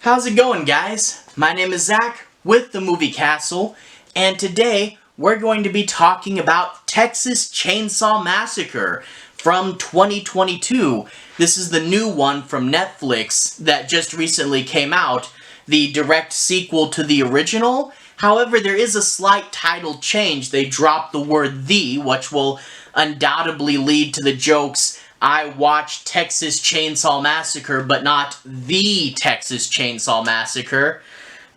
How's it going, guys? My name is Zach with the Movie Castle, and today we're going to be talking about Texas Chainsaw Massacre from 2022. This is the new one from Netflix that just recently came out, the direct sequel to the original. However, there is a slight title change. They dropped the word "the," which will undoubtedly lead to the jokes, "I watched Texas Chainsaw Massacre, but not the Texas Chainsaw Massacre."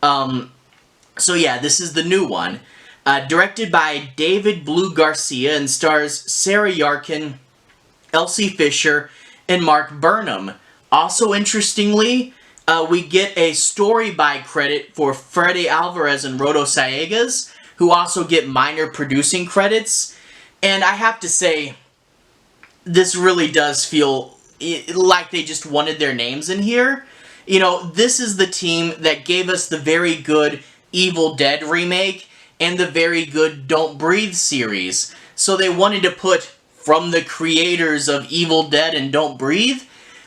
So yeah, this is the new one. Directed by David Blue Garcia and stars Sarah Yarkin, Elsie Fisher, and Mark Burnham. Also interestingly, we get a story by credit for Fede, Alvarez, and Rodo, Sayagues, who also get minor producing credits. And I have to say, this really does feel like they just wanted their names in here. You know, this is the team that gave us the very good Evil Dead remake and the very good Don't Breathe series. So they wanted to put from the creators of Evil Dead and Don't Breathe,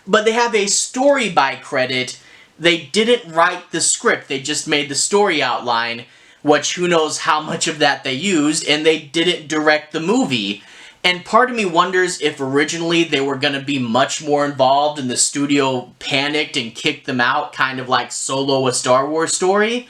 but they have a story by credit. They didn't write the script, they just made the story outline, which who knows how much of that they used, and they didn't direct the movie. And part of me wonders if originally they were going to be much more involved and the studio panicked and kicked them out, kind of like Solo, a Star Wars story.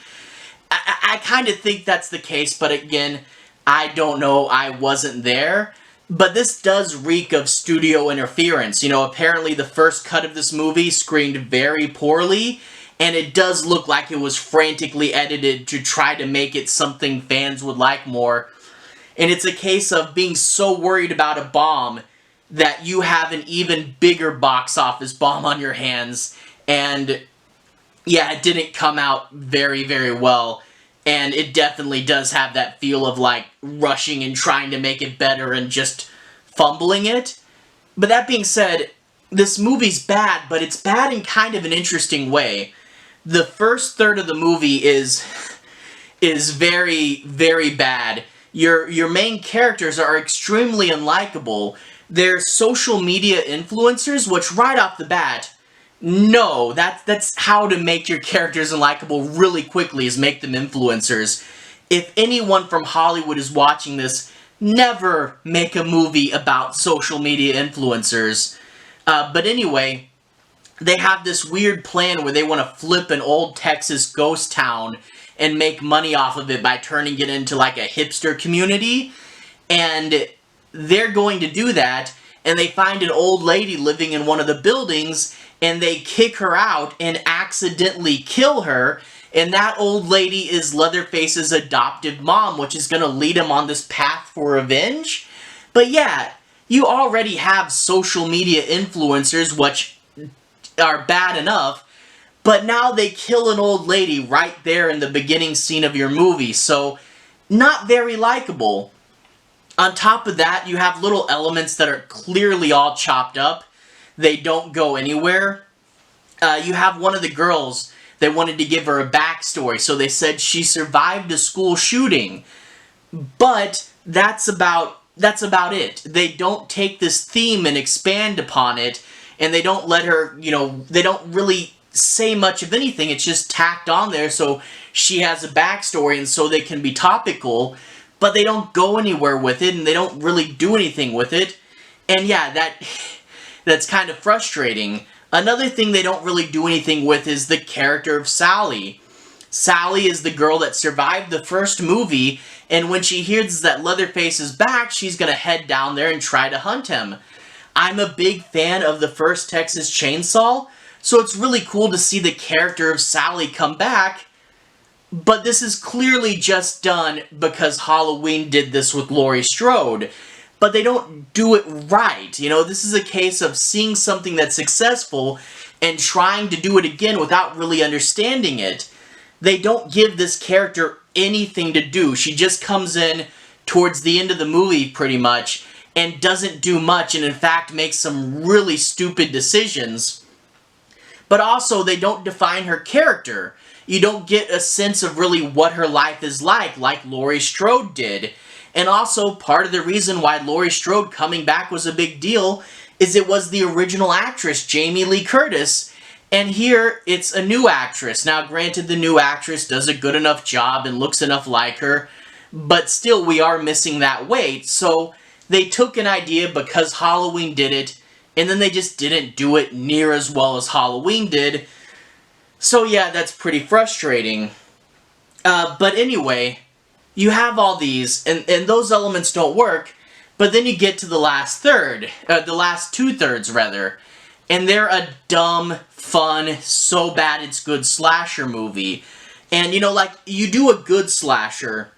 I kind of think that's the case, but again, I don't know, I wasn't there. But this does reek of studio interference. You know, apparently the first cut of this movie screened very poorly, and it does look like it was frantically edited to try to make it something fans would like more. And it's a case of being so worried about a bomb that you have an even bigger box office bomb on your hands. And yeah, it didn't come out very, very well. And it definitely does have that feel of like rushing and trying to make it better and just fumbling it. But that being said, this movie's bad, but it's bad in kind of an interesting way. The first third of the movie is very, very bad. Your main characters are extremely unlikable. They're social media influencers, which right off the bat, no, that's how to make your characters unlikable really quickly, is make them influencers. If anyone from Hollywood is watching this, never make a movie about social media influencers. But anyway, they have this weird plan where they want to flip an old Texas ghost town and make money off of it by turning it into like a hipster community. And they're going to do that, and they find an old lady living in one of the buildings, and they kick her out and accidentally kill her, and that old lady is Leatherface's adoptive mom, which is going to lead him on this path for revenge. But yeah, you already have social media influencers, which are bad enough, but now they kill an old lady right there in the beginning scene of your movie, so not very likable. On top of that, you have little elements that are clearly all chopped up. They don't go anywhere. You have one of the girls, they wanted to give her a backstory, so they said she survived a school shooting. But that's about it. They don't take this theme and expand upon it, and they don't let her, you know, they don't really say much of anything. It's just tacked on there so she has a backstory and so they can be topical, but they don't go anywhere with it and they don't really do anything with it. And yeah, that's kind of frustrating. Another thing they don't really do anything with is the character of Sally. Sally is the girl that survived the first movie, and when she hears that Leatherface is back, she's gonna head down there and try to hunt him. I'm a big fan of the first Texas Chainsaw, so it's really cool to see the character of Sally come back, but this is clearly just done because Halloween did this with Laurie Strode. But they don't do it right. You know, this is a case of seeing something that's successful and trying to do it again without really understanding it. They don't give this character anything to do. She just comes in towards the end of the movie, pretty much, and doesn't do much, and in fact makes some really stupid decisions. But also, they don't define her character. You don't get a sense of really what her life is like Laurie Strode did. And also, part of the reason why Laurie Strode coming back was a big deal is it was the original actress, Jamie Lee Curtis, And here, it's a new actress. Now, granted, the new actress does a good enough job and looks enough like her, but still, we are missing that weight. So, they took an idea because Halloween did it, and then they just didn't do it near as well as Halloween did. So, yeah, that's pretty frustrating. But anyway, you have all these, and those elements don't work, but then you get to the last third, the last 2/3 rather, and they're a dumb, fun, so bad it's good slasher movie. And you know, like, you do a good slasher,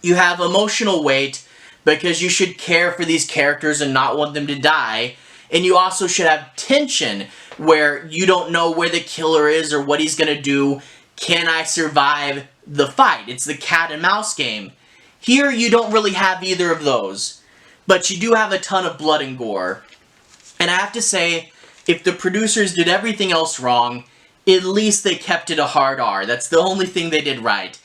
you have emotional weight, because you should care for these characters and not want them to die, and you also should have tension, where you don't know where the killer is or what he's gonna do. Can I survive the fight? It's the cat and mouse game. Here, you don't really have either of those. But you do have a ton of blood and gore. And I have to say, if the producers did everything else wrong, at least they kept it a hard R. That's the only thing they did right.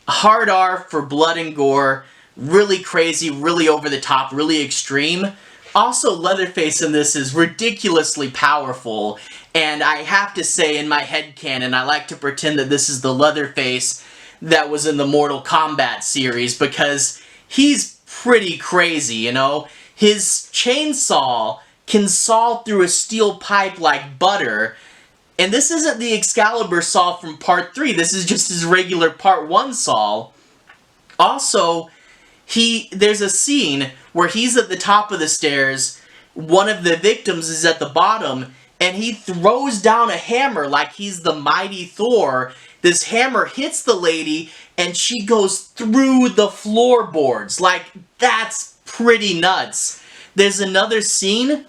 A hard R for blood and gore, really crazy, really over the top, really extreme. Also, Leatherface in this is ridiculously powerful, and I have to say, in my headcanon, I like to pretend that this is the Leatherface that was in the Mortal Kombat series, because he's pretty crazy, you know? His chainsaw can saw through a steel pipe like butter, and this isn't the Excalibur saw from Part 3, this is just his regular Part 1 saw. Also, there's a scene where he's at the top of the stairs, one of the victims is at the bottom, and he throws down a hammer like he's the mighty Thor. This hammer hits the lady, and she goes through the floorboards. Like, that's pretty nuts. There's another scene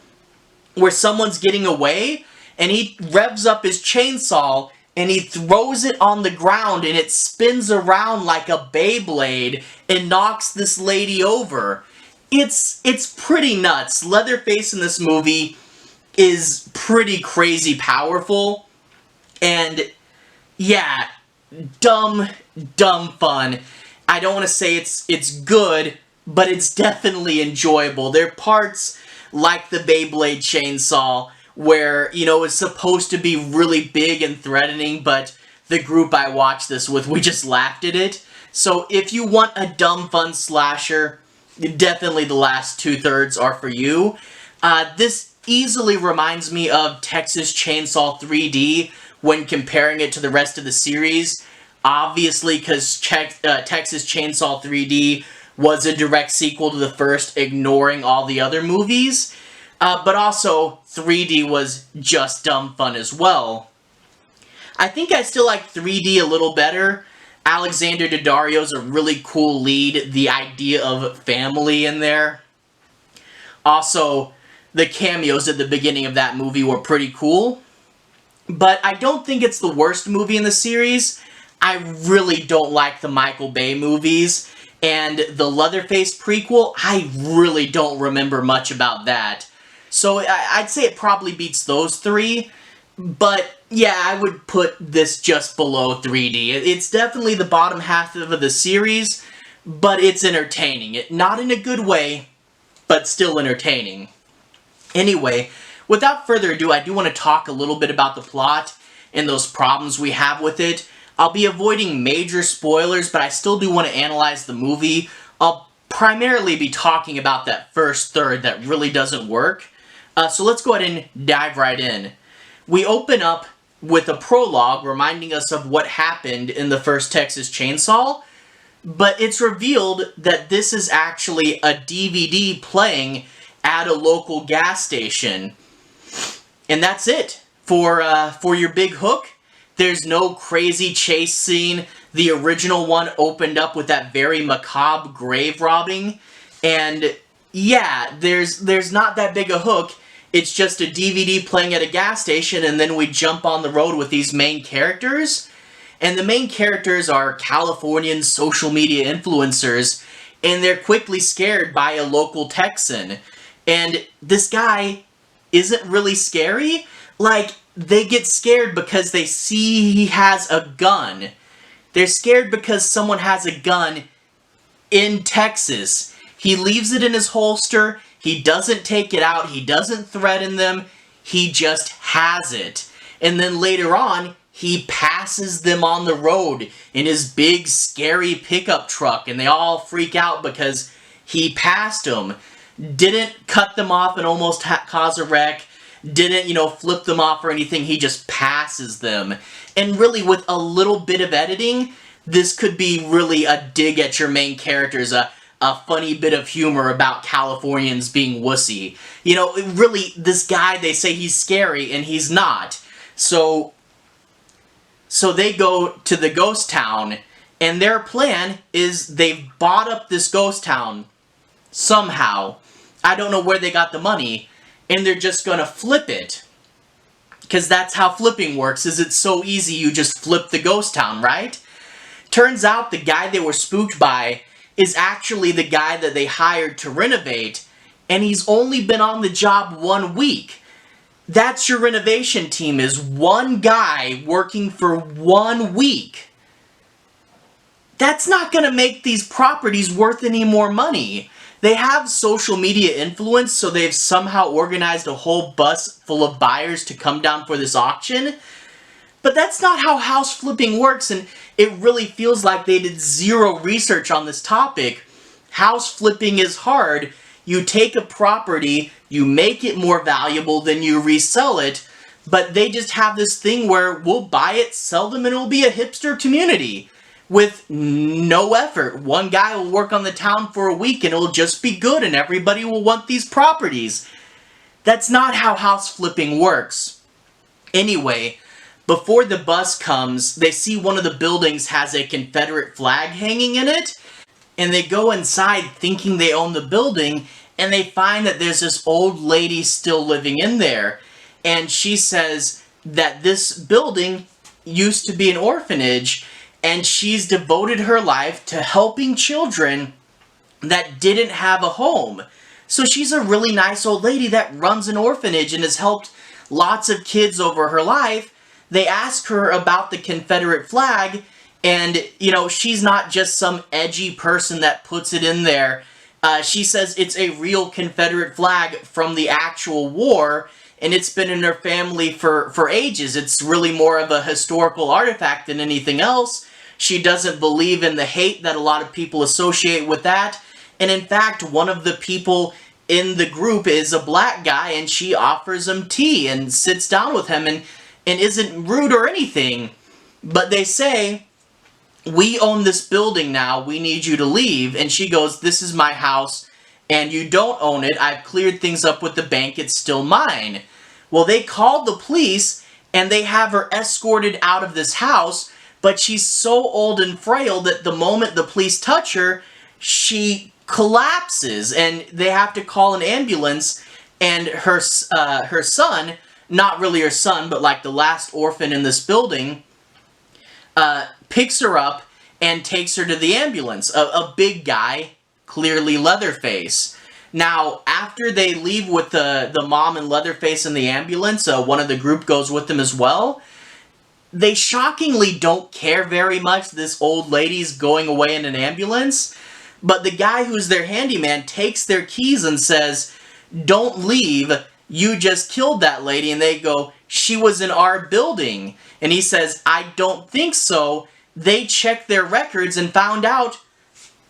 where someone's getting away, and he revs up his chainsaw, and he throws it on the ground, and it spins around like a Beyblade and knocks this lady over. It's pretty nuts. Leatherface in this movie is pretty crazy powerful, and yeah, dumb fun. I don't want to say it's good, but it's definitely enjoyable. There are parts like the Beyblade chainsaw where, you know, it's supposed to be really big and threatening, but the group I watched this with, we just laughed at it. So if you want a dumb, fun slasher, definitely the last 2/3 are for you. This easily reminds me of Texas Chainsaw 3D when comparing it to the rest of the series. Obviously, because Texas Chainsaw 3D was a direct sequel to the first, ignoring all the other movies. But also, 3D was just dumb fun as well. I think I still like 3D a little better. Alexander Daddario's a really cool lead. The idea of family in there. Also, the cameos at the beginning of that movie were pretty cool. But I don't think it's the worst movie in the series. I really don't like the Michael Bay movies. And the Leatherface prequel, I really don't remember much about that. So I'd say it probably beats those three. But yeah, I would put this just below 3D. It's definitely the bottom half of the series, but it's entertaining. Not in a good way, but still entertaining. Anyway, without further ado, I do want to talk a little bit about the plot and those problems we have with it. I'll be avoiding major spoilers, but I still do want to analyze the movie. I'll primarily be talking about that first third that really doesn't work. So let's go ahead and dive right in. We open up with a prologue reminding us of what happened in the first Texas Chainsaw, but it's revealed that this is actually a DVD playing at a local gas station. And that's it for your big hook. There's no crazy chase scene. The original one opened up with that very macabre grave robbing. And yeah, there's not that big a hook. It's just a DVD playing at a gas station, and then we jump on the road with these main characters. And the main characters are Californian social media influencers, and they're quickly scared by a local Texan. And this guy isn't really scary. Like, they get scared because they see he has a gun. They're scared because someone has a gun in Texas. He leaves it in his holster. He doesn't take it out. He doesn't threaten them. He just has it. And then later on, he passes them on the road in his big, scary pickup truck, and they all freak out because he passed them. Didn't cut them off and almost cause a wreck. Didn't, flip them off or anything. He just passes them. And really, with a little bit of editing, this could be really a dig at your main characters, a funny bit of humor about Californians being wussy. Really, this guy, they say he's scary, and he's not. So they go to the ghost town, and their plan is they've bought up this ghost town somehow. I don't know where they got the money, and they're just gonna flip it. Because that's how flipping works, is it's so easy, you just flip the ghost town, right? Turns out the guy they were spooked by is actually the guy that they hired to renovate, and he's only been on the job 1 week. That's your renovation team, is one guy working for 1 week. That's not going to make these properties worth any more money. They have social media influence, so they've somehow organized a whole bus full of buyers to come down for this auction. But that's not how house flipping works, and it really feels like they did zero research on this topic. House flipping is hard. You take a property, you make it more valuable, then you resell it, but they just have this thing where we'll buy it, sell them, and it'll be a hipster community with no effort. One guy will work on the town for a week and it'll just be good and everybody will want these properties. That's not how house flipping works. Anyway, before the bus comes, they see one of the buildings has a Confederate flag hanging in it, and they go inside thinking they own the building, and they find that there's this old lady still living in there. And she says that this building used to be an orphanage, and she's devoted her life to helping children that didn't have a home. So she's a really nice old lady that runs an orphanage and has helped lots of kids over her life. They ask her about the Confederate flag, and, she's not just some edgy person that puts it in there. She says it's a real Confederate flag from the actual war, and it's been in her family for ages. It's really more of a historical artifact than anything else. She doesn't believe in the hate that a lot of people associate with that. And in fact, one of the people in the group is a black guy, and she offers him tea and sits down with him and isn't rude or anything. But they say, we own this building now, we need you to leave. And she goes, this is my house, and you don't own it. I've cleared things up with the bank, it's still mine. Well, they called the police, and they have her escorted out of this house, but she's so old and frail that the moment the police touch her, she collapses, and they have to call an ambulance, and her son, not really her son, but like the last orphan in this building, picks her up and takes her to the ambulance. A big guy, clearly Leatherface. Now, after they leave with the mom and Leatherface in the ambulance, one of the group goes with them as well. They shockingly don't care very much this old lady's going away in an ambulance, but the guy who's their handyman takes their keys and says, don't leave, you just killed that lady. And they go, she was in our building. And he says, I don't think so. They checked their records and found out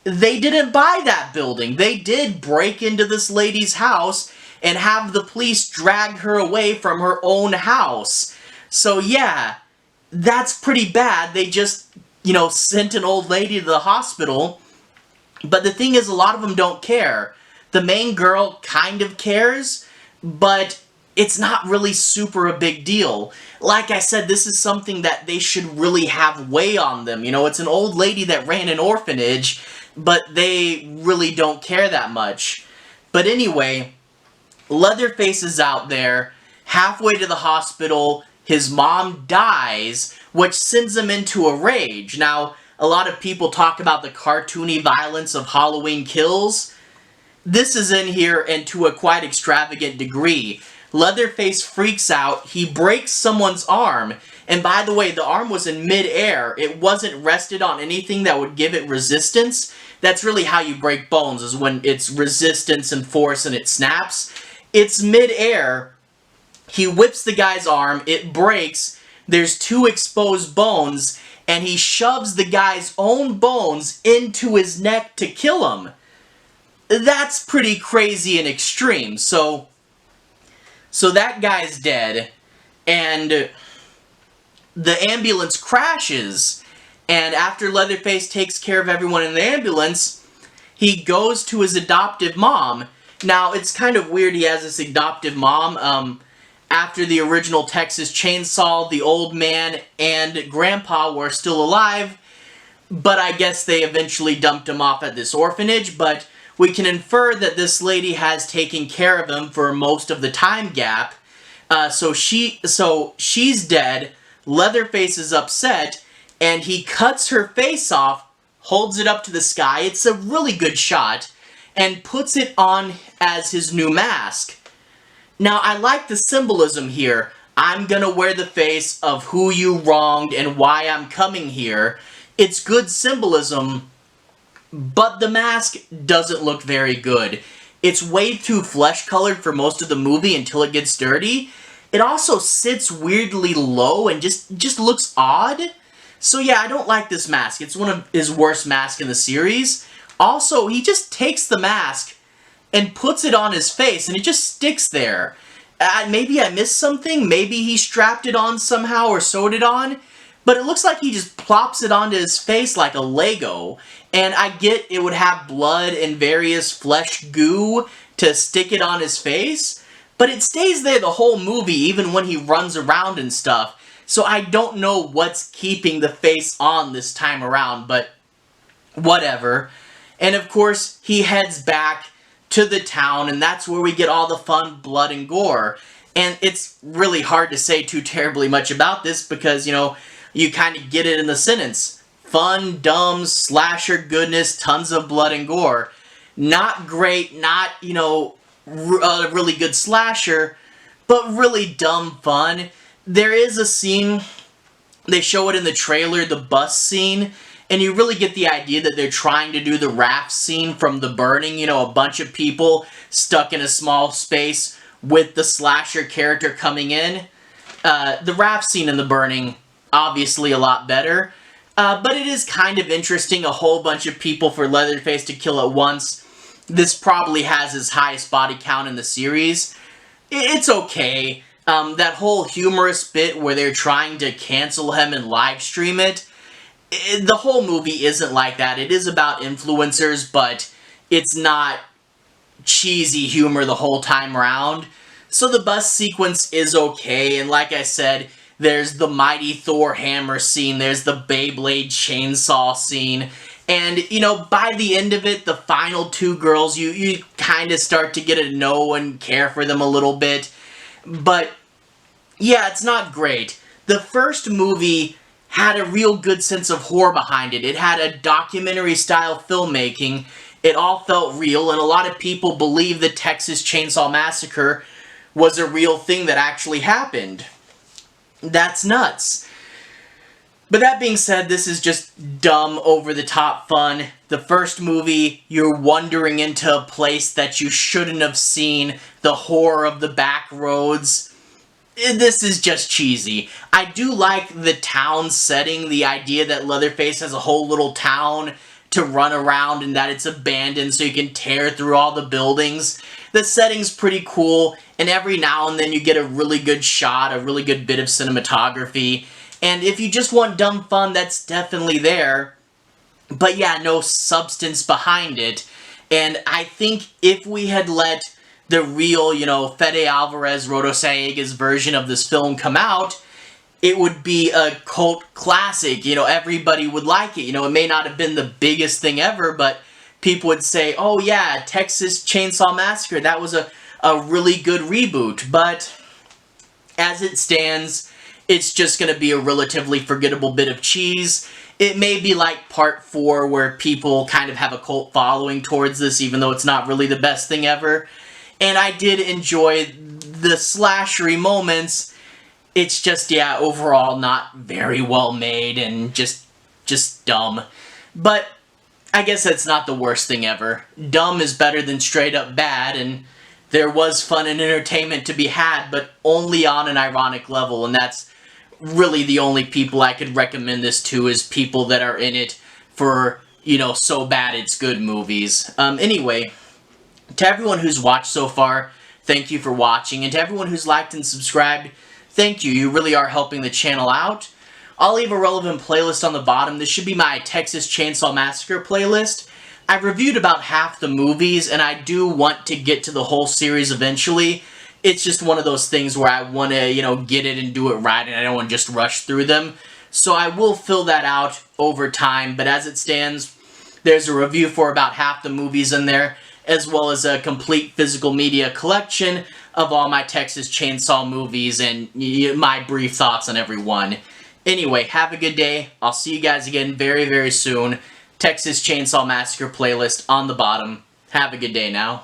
they didn't buy that building. They did break into this lady's house and have the police drag her away from her own house. So yeah, that's pretty bad. They just, sent an old lady to the hospital. But the thing is, a lot of them don't care. The main girl kind of cares, but it's not really super a big deal. Like I said, this is something that they should really have weigh on them. It's an old lady that ran an orphanage, but they really don't care that much. But anyway, Leatherface is out there, halfway to the hospital. His mom dies, which sends him into a rage. Now, a lot of people talk about the cartoony violence of Halloween Kills. This is in here, and to a quite extravagant degree. Leatherface freaks out, he breaks someone's arm, and by the way, the arm was in mid-air. It wasn't rested on anything that would give it resistance. That's really how you break bones, is when it's resistance and force and it snaps. It's mid-air, He whips the guy's arm, it breaks, there's 2 exposed bones, and he shoves the guy's own bones into his neck to kill him. That's pretty crazy and extreme. So that guy's dead, and the ambulance crashes, and after Leatherface takes care of everyone in the ambulance, he goes to his adoptive mom. Now, it's kind of weird he has this adoptive mom. After the original Texas Chainsaw, the old man and grandpa were still alive, but I guess they eventually dumped him off at this orphanage, but we can infer that this lady has taken care of him for most of the time gap. So she's dead, Leatherface is upset, and he cuts her face off, holds it up to the sky, it's a really good shot, and puts it on as his new mask. Now, I like the symbolism here. I'm gonna wear the face of who you wronged and why I'm coming here. It's good symbolism, but the mask doesn't look very good. It's way too flesh-colored for most of the movie until it gets dirty. It also sits weirdly low and just looks odd. So yeah, I don't like this mask. It's one of his worst masks in the series. Also, he just takes the mask and puts it on his face, and it just sticks there. Maybe I missed something, maybe he strapped it on somehow or sewed it on, but it looks like he just plops it onto his face like a Lego. And I get it would have blood and various flesh goo to stick it on his face, but it stays there the whole movie, even when he runs around and stuff. So I don't know what's keeping the face on this time around, but whatever. And of course, he heads back to the town, and that's where we get all the fun blood and gore. And it's really hard to say too terribly much about this because, you know, you kind of get it in the sentence. Fun, dumb, slasher goodness, tons of blood and gore. Not great, not, you know, a really good slasher, but really dumb fun. There is a scene, they show it in the trailer, the bus scene, and you really get the idea that they're trying to do the raft scene from The Burning, you know, a bunch of people stuck in a small space with the slasher character coming in. The raft scene in The Burning, obviously a lot better, but it is kind of interesting, a whole bunch of people for Leatherface to kill at once. This probably has his highest body count in the series. It's okay. That whole humorous bit where they're trying to cancel him and live stream it, the whole movie isn't like that. It is about influencers, but it's not cheesy humor the whole time around. So the bus sequence is okay, and like I said, there's the Mighty Thor hammer scene, there's the Beyblade chainsaw scene, and, you know, by the end of it, the final 2 girls, you kind of start to get to know and care for them a little bit. But, yeah, it's not great. The first movie had a real good sense of horror behind it. It had a documentary-style filmmaking. It all felt real, and a lot of people believe the Texas Chainsaw Massacre was a real thing that actually happened. That's nuts. But that being said, this is just dumb, over-the-top fun. The first movie, you're wandering into a place that you shouldn't have seen, the horror of the back roads. This is just cheesy. I do like the town setting, the idea that Leatherface has a whole little town to run around and that it's abandoned so you can tear through all the buildings. The setting's pretty cool, and every now and then you get a really good shot, a really good bit of cinematography. And if you just want dumb fun, that's definitely there. But yeah, no substance behind it. And I think if we had let the real, you know, Fede Alvarez, Rodo Sayagues version of this film come out, it would be a cult classic. You know, everybody would like it. You know, it may not have been the biggest thing ever, but people would say, oh yeah, Texas Chainsaw Massacre, that was a really good reboot. But as it stands, it's just going to be a relatively forgettable bit of cheese. It may be like Part 4, where people kind of have a cult following towards this, even though it's not really the best thing ever. And I did enjoy the slashery moments. It's just, yeah, overall not very well made and just dumb. But I guess that's not the worst thing ever. Dumb is better than straight up bad, and there was fun and entertainment to be had, but only on an ironic level, and that's really the only people I could recommend this to, is people that are in it for, you know, so bad it's good movies. Anyway, to everyone who's watched so far, thank you for watching, and to everyone who's liked and subscribed, thank you. You really are helping the channel out. I'll leave a relevant playlist on the bottom. This should be my Texas Chainsaw Massacre playlist. I've reviewed about half the movies, and I do want to get to the whole series eventually. It's just one of those things where I want to, you know, get it and do it right, and I don't want to just rush through them. So I will fill that out over time, but as it stands, there's a review for about half the movies in there, as well as a complete physical media collection of all my Texas Chainsaw movies and my brief thoughts on every one. Anyway, have a good day. I'll see you guys again very, very soon. Texas Chainsaw Massacre playlist on the bottom. Have a good day now.